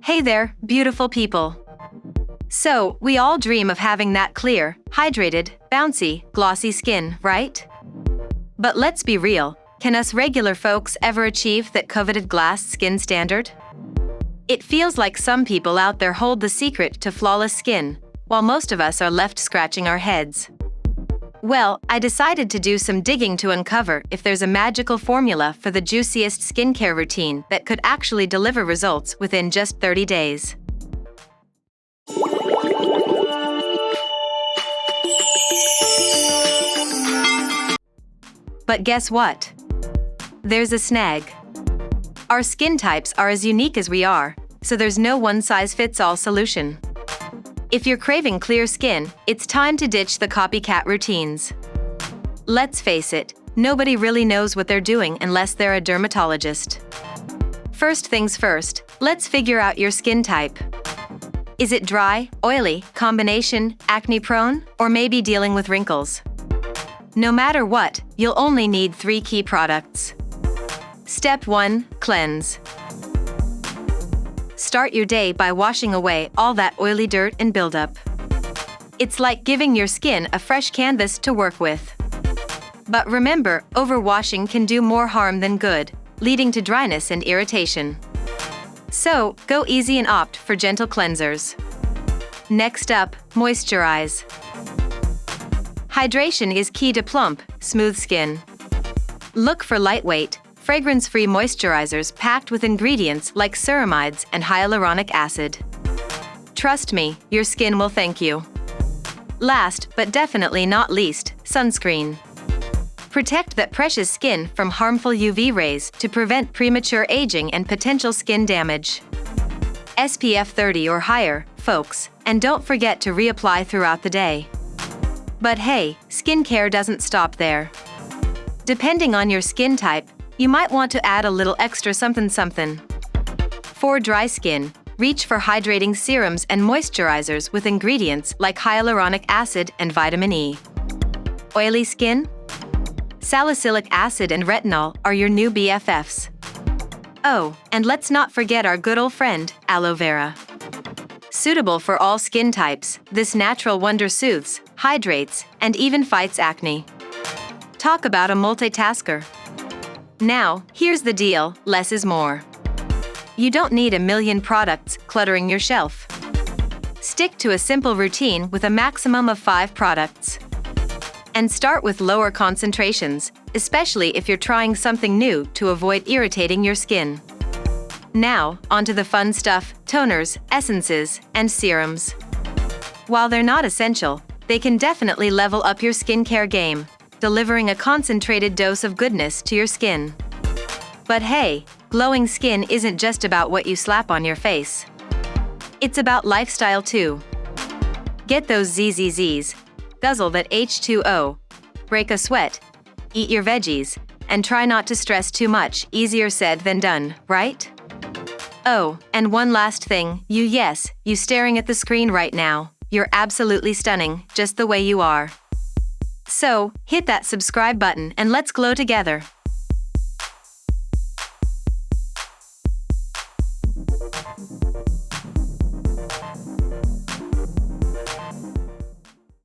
Hey there, beautiful people. So, we all dream of having that clear, hydrated, bouncy, glossy skin, right? But let's be real, can us regular folks ever achieve that coveted glass skin standard? It feels like some people out there hold the secret to flawless skin, while most of us are left scratching our heads. Well, I decided to do some digging to uncover if there's a magical formula for the juiciest skincare routine that could actually deliver results within just 30 days. But guess what? There's a snag. Our skin types are as unique as we are, so there's no one-size-fits-all solution. If you're craving clear skin, it's time to ditch the copycat routines. Let's face it, nobody really knows what they're doing unless they're a dermatologist. First things first, let's figure out your skin type. Is it dry, oily, combination, acne-prone, or maybe dealing with wrinkles? No matter what, you'll only need 3 key products. Step 1. Cleanse. Start your day by washing away all that oily dirt and buildup. It's like giving your skin a fresh canvas to work with. But remember, overwashing can do more harm than good, leading to dryness and irritation. So, go easy and opt for gentle cleansers. Next up, moisturize. Hydration is key to plump, smooth skin. Look for lightweight, fragrance-free moisturizers packed with ingredients like ceramides and hyaluronic acid. Trust me, your skin will thank you. Last, but definitely not least, sunscreen. Protect that precious skin from harmful UV rays to prevent premature aging and potential skin damage. SPF 30 or higher, folks, and don't forget to reapply throughout the day. But hey, skincare doesn't stop there. Depending on your skin type, you might want to add a little extra something. For dry skin, reach for hydrating serums and moisturizers with ingredients like hyaluronic acid and vitamin E. Oily skin? Salicylic acid and retinol are your new BFFs. Oh, and let's not forget our good old friend, aloe vera. Suitable for all skin types, this natural wonder soothes, hydrates, and even fights acne. Talk about a multitasker. Now, here's the deal, less is more. You don't need a million products cluttering your shelf. Stick to a simple routine with a maximum of 5 products. And start with lower concentrations, especially if you're trying something new to avoid irritating your skin. Now, onto the fun stuff, toners, essences, and serums. While they're not essential, they can definitely level up your skincare game, delivering a concentrated dose of goodness to your skin. But hey, glowing skin isn't just about what you slap on your face. It's about lifestyle too. Get those ZZZs, guzzle that H2O, break a sweat, eat your veggies, and try not to stress too much. Easier said than done, right? Oh, and one last thing, you staring at the screen right now. You're absolutely stunning, just the way you are. So, hit that subscribe button and let's glow together.